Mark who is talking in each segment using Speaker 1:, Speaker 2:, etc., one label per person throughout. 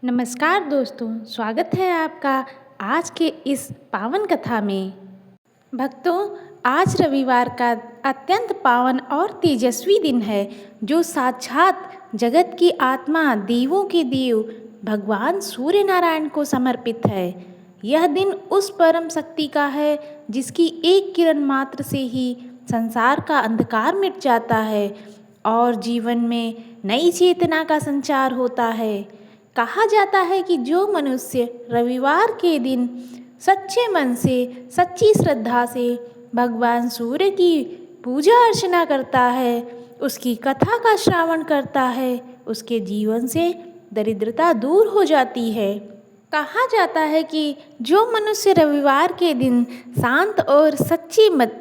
Speaker 1: नमस्कार दोस्तों, स्वागत है आपका आज के इस पावन कथा में। भक्तों, आज रविवार का अत्यंत पावन और तेजस्वी दिन है, जो साक्षात जगत की आत्मा, देवों के देव भगवान सूर्य नारायण को समर्पित है। यह दिन उस परम शक्ति का है जिसकी एक किरण मात्र से ही संसार का अंधकार मिट जाता है और जीवन में नई चेतना का संचार होता है। कहा जाता है कि जो मनुष्य रविवार के दिन सच्चे मन से, सच्ची श्रद्धा से भगवान सूर्य की पूजा अर्चना करता है, उसकी कथा का श्रवण करता है, उसके जीवन से दरिद्रता दूर हो जाती है। कहा जाता है कि जो मनुष्य रविवार के दिन शांत और सच्ची मत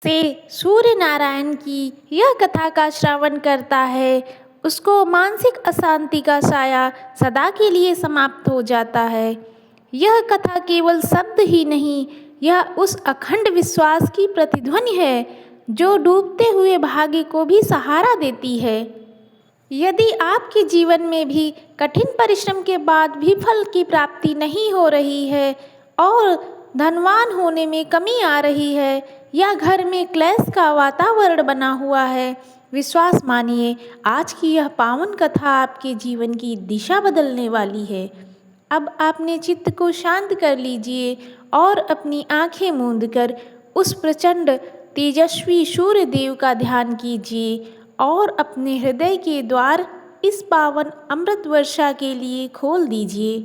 Speaker 1: से सूर्य नारायण की यह कथा का श्रवण करता है, उसको मानसिक अशांति का साया सदा के लिए समाप्त हो जाता है। यह कथा केवल शब्द ही नहीं, यह उस अखंड विश्वास की प्रतिध्वनि है जो डूबते हुए भाग्य को भी सहारा देती है। यदि आपके जीवन में भी कठिन परिश्रम के बाद भी फल की प्राप्ति नहीं हो रही है और धनवान होने में कमी आ रही है या घर में क्लेश का वातावरण बना हुआ है, विश्वास मानिए, आज की यह पावन कथा आपके जीवन की दिशा बदलने वाली है। अब अपने चित्त को शांत कर लीजिए और अपनी आंखें मूंद कर उस प्रचंड तेजस्वी सूर्य देव का ध्यान कीजिए और अपने हृदय के द्वार इस पावन अमृत वर्षा के लिए खोल दीजिए।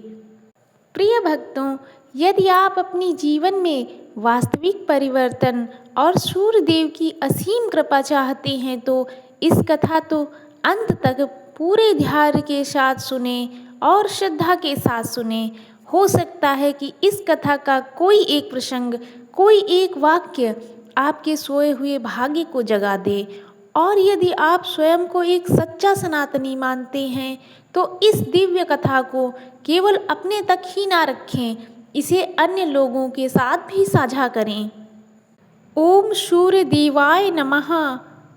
Speaker 1: प्रिय भक्तों, यदि आप अपनी जीवन में वास्तविक परिवर्तन और सूर्य देव की असीम कृपा चाहते हैं तो इस कथा तो अंत तक पूरे ध्यान के साथ सुने और श्रद्धा के साथ सुने। हो सकता है कि इस कथा का कोई एक प्रसंग, कोई एक वाक्य आपके सोए हुए भाग्य को जगा दे। और यदि आप स्वयं को एक सच्चा सनातनी मानते हैं तो इस दिव्य कथा को केवल अपने तक ही ना रखें, इसे अन्य लोगों के साथ भी साझा करें। ओम सूर्य देवाय नमः।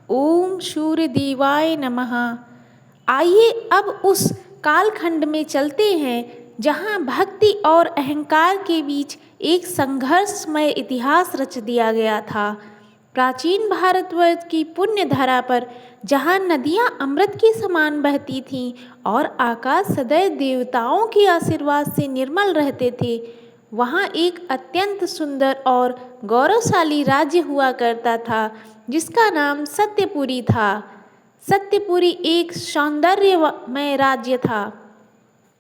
Speaker 1: ओम सूर्य देवाय नमः। आइए अब उस कालखंड में चलते हैं जहाँ भक्ति और अहंकार के बीच एक संघर्षमय इतिहास रच दिया गया था। प्राचीन भारतवर्ष की पुण्य धरा पर जहाँ नदियाँ अमृत के समान बहती थीं और आकाश सदैव देवताओं के आशीर्वाद से निर्मल रहते थे, वहाँ एक अत्यंत सुंदर और गौरवशाली राज्य हुआ करता था जिसका नाम सत्यपुरी था। सत्यपुरी एक सौंदर्यमय राज्य था।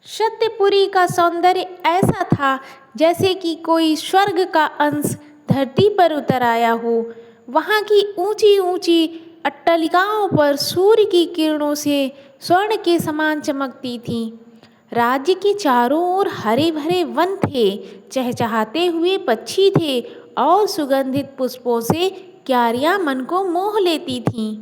Speaker 1: सत्यपुरी का सौंदर्य ऐसा था जैसे कि कोई स्वर्ग का अंश धरती पर उतर आया हो। वहाँ की ऊंची ऊंची अट्टालिकाओं पर सूर्य की किरणों से स्वर्ण के समान चमकती थीं। राज्य के चारों ओर हरे भरे वन थे, चहचहाते हुए पक्षी थे और सुगंधित पुष्पों से क्यारियां मन को मोह लेती थीं।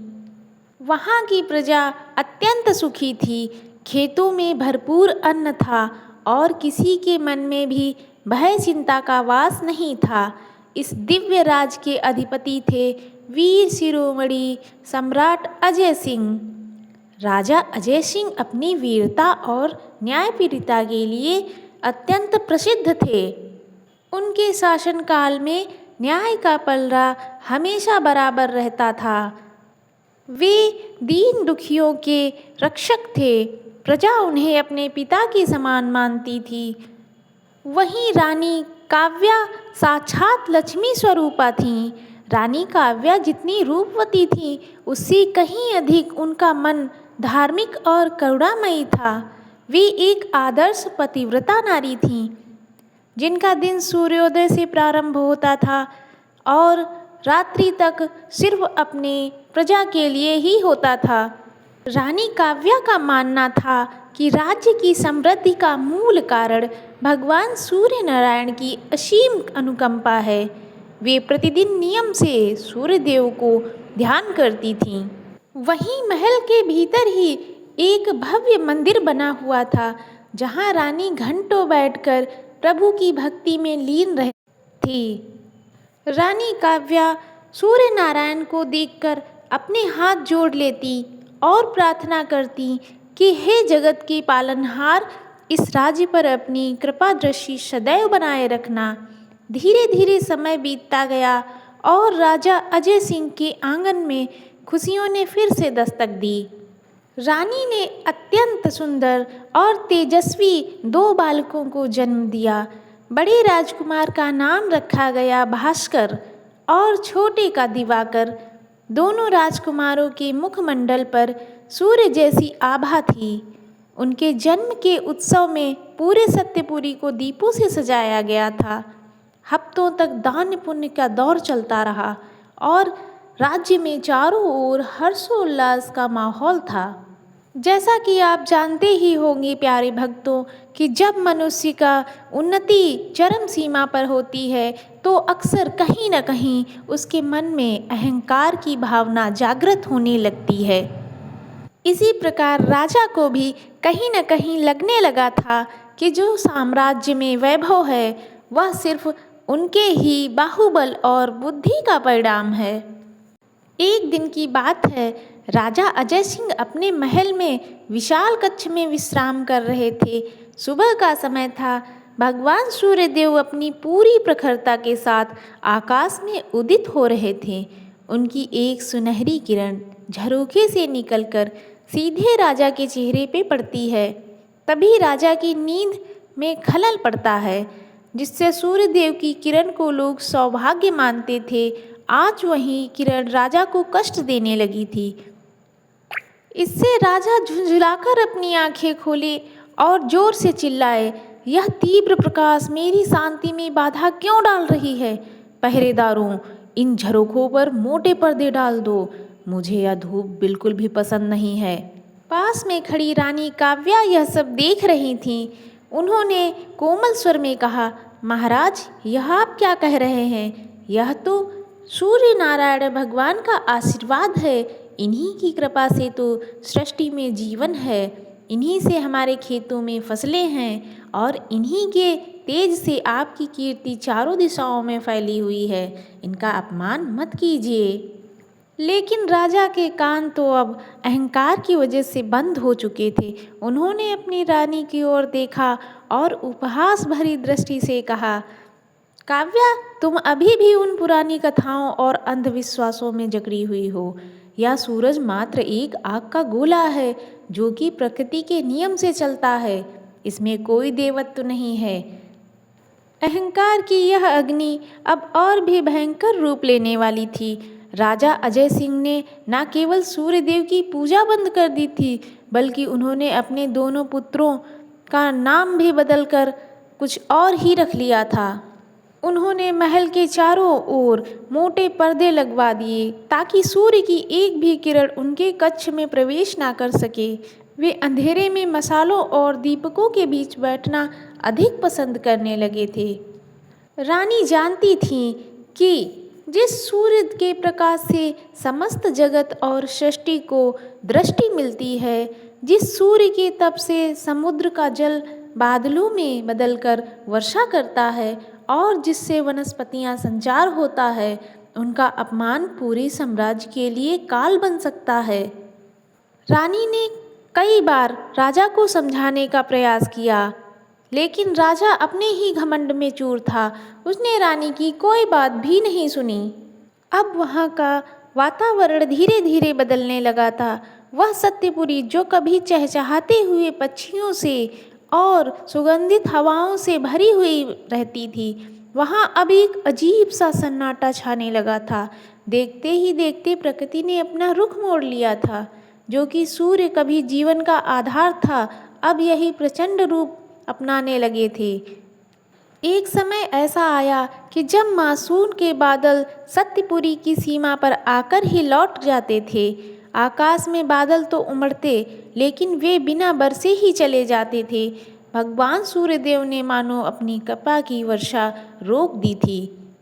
Speaker 1: वहाँ की प्रजा अत्यंत सुखी थी। खेतों में भरपूर अन्न था और किसी के मन में भी भय चिंता का वास नहीं था। इस दिव्य राज के अधिपति थे वीर शिरोमणि सम्राट अजय सिंह। राजा अजय सिंह अपनी वीरता और न्यायप्रियता के लिए अत्यंत प्रसिद्ध थे। उनके शासनकाल में न्याय का पलड़ा हमेशा बराबर रहता था। वे दीन दुखियों के रक्षक थे। प्रजा उन्हें अपने पिता के समान मानती थी। वहीं रानी काव्या साक्षात लक्ष्मी स्वरूपा थीं। रानी काव्या जितनी रूपवती थी, उससे कहीं अधिक उनका मन धार्मिक और करुणामयी था। वे एक आदर्श पतिव्रता नारी थीं, जिनका दिन सूर्योदय से प्रारंभ होता था और रात्रि तक सिर्फ अपने प्रजा के लिए ही होता था। रानी काव्या का मानना था कि राज्य की समृद्धि का मूल कारण भगवान सूर्य नारायण की असीम अनुकंपा है। वे प्रतिदिन नियम से सूर्य देव को ध्यान करती थीं। वहीं महल के भीतर ही एक भव्य मंदिर बना हुआ था, जहां रानी घंटों बैठकर प्रभु की भक्ति में लीन रहती थी। रानी काव्या सूर्य नारायण को देखकर अपने हाथ जोड़ लेती और प्रार्थना करती कि हे जगत के पालनहार, इस राज्य पर अपनी कृपा दृष्टि सदैव बनाए रखना। धीरे धीरे समय बीतता गया और राजा अजय सिंह के आंगन में खुशियों ने फिर से दस्तक दी। रानी ने अत्यंत सुंदर और तेजस्वी दो बालकों को जन्म दिया। बड़े राजकुमार का नाम रखा गया भास्कर और छोटे का दिवाकर। दोनों राजकुमारों के मुखमंडल पर सूर्य जैसी आभा थी। उनके जन्म के उत्सव में पूरे सत्यपुरी को दीपों से सजाया गया था। हफ्तों तक दान पुण्य का दौर चलता रहा और राज्य में चारों ओर हर्षोल्लास का माहौल था। जैसा कि आप जानते ही होंगे प्यारे भक्तों कि जब मनुष्य का उन्नति चरम सीमा पर होती है तो अक्सर कहीं न कहीं उसके मन में अहंकार की भावना जागृत होने लगती है। इसी प्रकार राजा को भी कहीं न कहीं लगने लगा था कि जो साम्राज्य में वैभव है वह सिर्फ उनके ही बाहुबल और बुद्धि का परिणाम है। एक दिन की बात है, राजा अजय सिंह अपने महल में विशाल कक्ष में विश्राम कर रहे थे। सुबह का समय था। भगवान सूर्यदेव अपनी पूरी प्रखरता के साथ आकाश में उदित हो रहे थे। उनकी एक सुनहरी किरण झरोखे से निकलकर सीधे राजा के चेहरे पे पड़ती है। तभी राजा की नींद में खलल पड़ता है, जिससे सूर्यदेव की किरण को लोग सौभाग्य मानते थे। आज वही किरण राजा को कष्ट देने लगी थी। इससे राजा झुंझुलाकर अपनी आंखें खोले और जोर से चिल्लाए, यह तीव्र प्रकाश मेरी शांति में बाधा क्यों डाल रही है? पहरेदारों, इन झरोखों पर मोटे पर्दे डाल दो। मुझे यह धूप बिल्कुल भी पसंद नहीं है। पास में खड़ी रानी काव्या यह सब देख रही थीं। उन्होंने कोमल स्वर में कहा, महाराज, यह आप क्या कह रहे हैं? यह तो सूर्य नारायण भगवान का आशीर्वाद है। इन्हीं की कृपा से तो सृष्टि में जीवन है। इन्हीं से हमारे खेतों में फसलें हैं और इन्हीं के तेज से आपकी कीर्ति चारों दिशाओं में फैली हुई है। इनका अपमान मत कीजिए। लेकिन राजा के कान तो अब अहंकार की वजह से बंद हो चुके थे। उन्होंने अपनी रानी की ओर देखा और उपहास भरी दृष्टि से कहा, काव्या, तुम अभी भी उन पुरानी कथाओं और अंधविश्वासों में जकड़ी हुई हो। यह सूरज मात्र एक आग का गोला है जो कि प्रकृति के नियम से चलता है। इसमें कोई देवत्व नहीं है। अहंकार की यह अग्नि अब और भी भयंकर रूप लेने वाली थी। राजा अजय सिंह ने न केवल सूर्यदेव की पूजा बंद कर दी थी, बल्कि उन्होंने अपने दोनों पुत्रों का नाम भी बदलकर कुछ और ही रख लिया था। उन्होंने महल के चारों ओर मोटे पर्दे लगवा दिए ताकि सूर्य की एक भी किरण उनके कक्ष में प्रवेश ना कर सके। वे अंधेरे में मसालों और दीपकों के बीच बैठना अधिक पसंद करने लगे थे। रानी जानती थी कि जिस सूर्य के प्रकाश से समस्त जगत और सृष्टि को दृष्टि मिलती है, जिस सूर्य के तप से समुद्र का जल बादलों में बदलकर वर्षा करता है और जिससे वनस्पतियां संचार होता है, उनका अपमान पूरे साम्राज्य के लिए काल बन सकता है। रानी ने कई बार राजा को समझाने का प्रयास किया, लेकिन राजा अपने ही घमंड में चूर था। उसने रानी की कोई बात भी नहीं सुनी। अब वहाँ का वातावरण धीरे धीरे बदलने लगा था। वह सत्यपुरी जो कभी चहचहाते हुए पक्षियों से और सुगंधित हवाओं से भरी हुई रहती थी, वहाँ अब एक अजीब सा सन्नाटा छाने लगा था। देखते ही देखते प्रकृति ने अपना रुख मोड़ लिया था। जो कि सूर्य कभी जीवन का आधार था, अब यही प्रचंड रूप अपनाने लगे थे। एक समय ऐसा आया कि जब मानसून के बादल सत्यपुरी की सीमा पर आकर ही लौट जाते थे। आकाश में बादल तो उमड़ते, लेकिन वे बिना बरसे ही चले जाते थे। भगवान सूर्यदेव ने मानो अपनी कृपा की वर्षा रोक दी थी।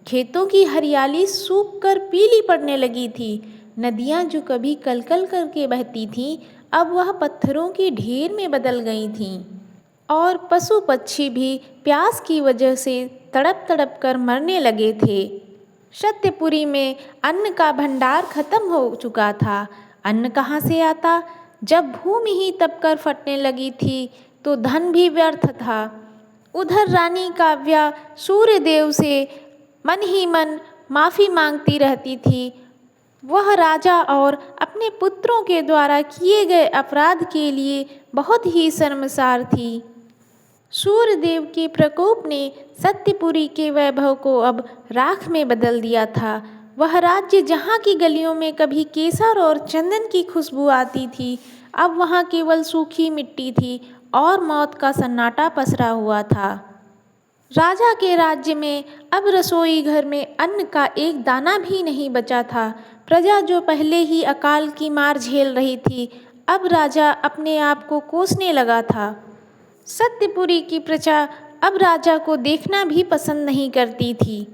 Speaker 1: खेतों की हरियाली सूख कर पीली पड़ने लगी थी। नदियाँ जो कभी कलकल करके बहती थीं, अब वह पत्थरों की ढेर में बदल गई थीं। और पशु पक्षी भी प्यास की वजह से तड़प तड़प कर मरने लगे थे। सत्यपुरी में अन्न का भंडार खत्म हो चुका था। अन्न कहाँ से आता? जब भूमि ही तपकर फटने लगी थी, तो धन भी व्यर्थ था। उधर रानी काव्या सूर्यदेव से मन ही मन माफ़ी मांगती रहती थी। वह राजा और अपने पुत्रों के द्वारा किए गए अपराध के लिए बहुत ही शर्मसार थी। सूर्यदेव के प्रकोप ने सत्यपुरी के वैभव को अब राख में बदल दिया था। वह राज्य जहाँ की गलियों में कभी केसर और चंदन की खुशबू आती थी, अब वहाँ केवल सूखी मिट्टी थी और मौत का सन्नाटा पसरा हुआ था। राजा के राज्य में अब रसोई घर में अन्न का एक दाना भी नहीं बचा था। प्रजा जो पहले ही अकाल की मार झेल रही थी, अब राजा अपने आप को कोसने लगा था। सत्यपुरी की प्रजा अब राजा को देखना भी पसंद नहीं करती थी।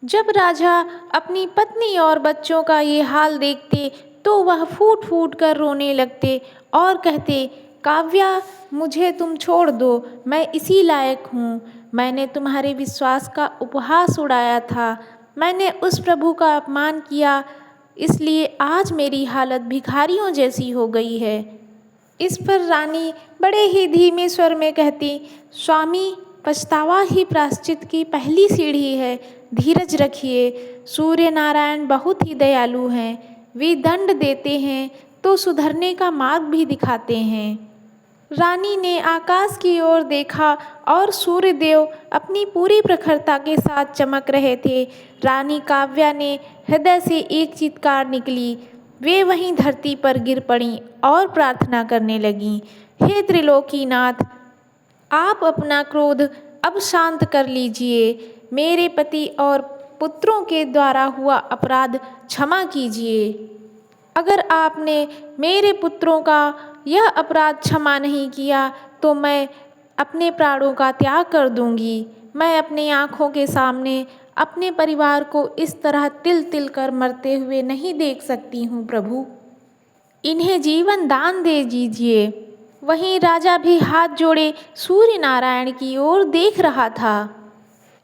Speaker 1: जब राजा अपनी पत्नी और बच्चों का ये हाल देखते तो वह फूट फूट कर रोने लगते और कहते, काव्या, मुझे तुम छोड़ दो, मैं इसी लायक हूँ। मैंने तुम्हारे विश्वास का उपहास उड़ाया था, मैंने उस प्रभु का अपमान किया, इसलिए आज मेरी हालत भिखारियों जैसी हो गई है। इस पर रानी बड़े ही धीमे स्वर में कहती, स्वामी, पछतावा ही प्रायश्चित की पहली सीढ़ी है, धीरज रखिए। सूर्य नारायण बहुत ही दयालु हैं, वे दंड देते हैं तो सुधरने का मार्ग भी दिखाते हैं। रानी ने आकाश की ओर देखा और सूर्यदेव अपनी पूरी प्रखरता के साथ चमक रहे थे। रानी काव्या ने हृदय से एक चीत्कार निकली। वे वहीं धरती पर गिर पड़ीं और प्रार्थना करने लगीं, हे त्रिलोकीनाथ, आप अपना क्रोध अब शांत कर लीजिए। मेरे पति और पुत्रों के द्वारा हुआ अपराध क्षमा कीजिए। अगर आपने मेरे पुत्रों का यह अपराध क्षमा नहीं किया तो मैं अपने प्राणों का त्याग कर दूंगी। मैं अपनी आँखों के सामने अपने परिवार को इस तरह तिल तिल कर मरते हुए नहीं देख सकती हूँ प्रभु, इन्हें जीवन दान दे दीजिए। वहीं राजा भी हाथ जोड़े सूर्य नारायण की ओर देख रहा था।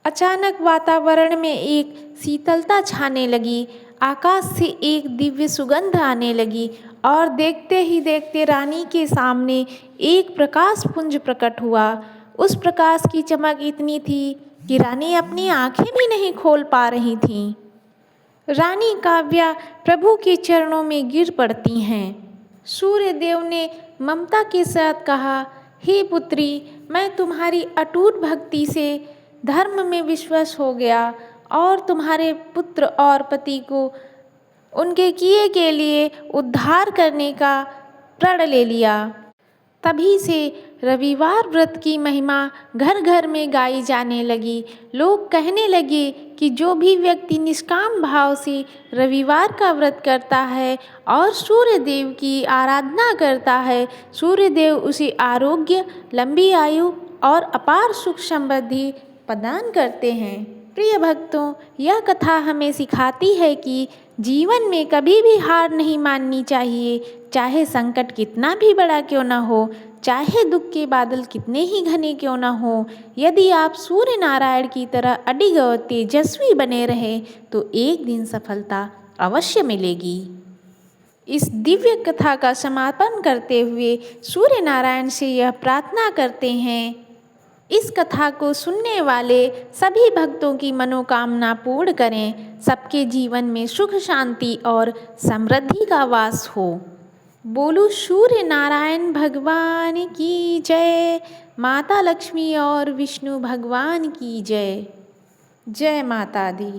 Speaker 1: अचानक वातावरण में एक शीतलता छाने लगी, आकाश से एक दिव्य सुगंध आने लगी और देखते ही देखते रानी के सामने एक प्रकाश पुंज प्रकट हुआ। उस प्रकाश की चमक इतनी थी कि रानी अपनी आंखें भी नहीं खोल पा रही थीं। रानी काव्या प्रभु के चरणों में गिर पड़ती हैं। सूर्यदेव ने ममता के साथ कहा, हे पुत्री, मैं तुम्हारी अटूट भक्ति से धर्म में विश्वास हो गया और तुम्हारे पुत्र और पति को उनके किए के लिए उद्धार करने का प्रण ले लिया। तभी से रविवार व्रत की महिमा घर घर में गाई जाने लगी। लोग कहने लगे कि जो भी व्यक्ति निष्काम भाव से रविवार का व्रत करता है और सूर्यदेव की आराधना करता है, सूर्यदेव उसे आरोग्य, लंबी आयु और अपार सुख समृद्धि प्रदान करते हैं। प्रिय भक्तों, यह कथा हमें सिखाती है कि जीवन में कभी भी हार नहीं माननी चाहिए। चाहे संकट कितना भी बड़ा क्यों न हो, चाहे दुख के बादल कितने ही घने क्यों न हो, यदि आप सूर्य नारायण की तरह अडिग और तेजस्वी बने रहे तो एक दिन सफलता अवश्य मिलेगी। इस दिव्य कथा का समापन करते हुए सूर्य नारायण से यह प्रार्थना करते हैं, इस कथा को सुनने वाले सभी भक्तों की मनोकामना पूर्ण करें, सबके जीवन में सुख शांति और समृद्धि का वास हो। बोलो सूर्य नारायण भगवान की जय, माता लक्ष्मी और विष्णु भगवान की जय। जय माता दी।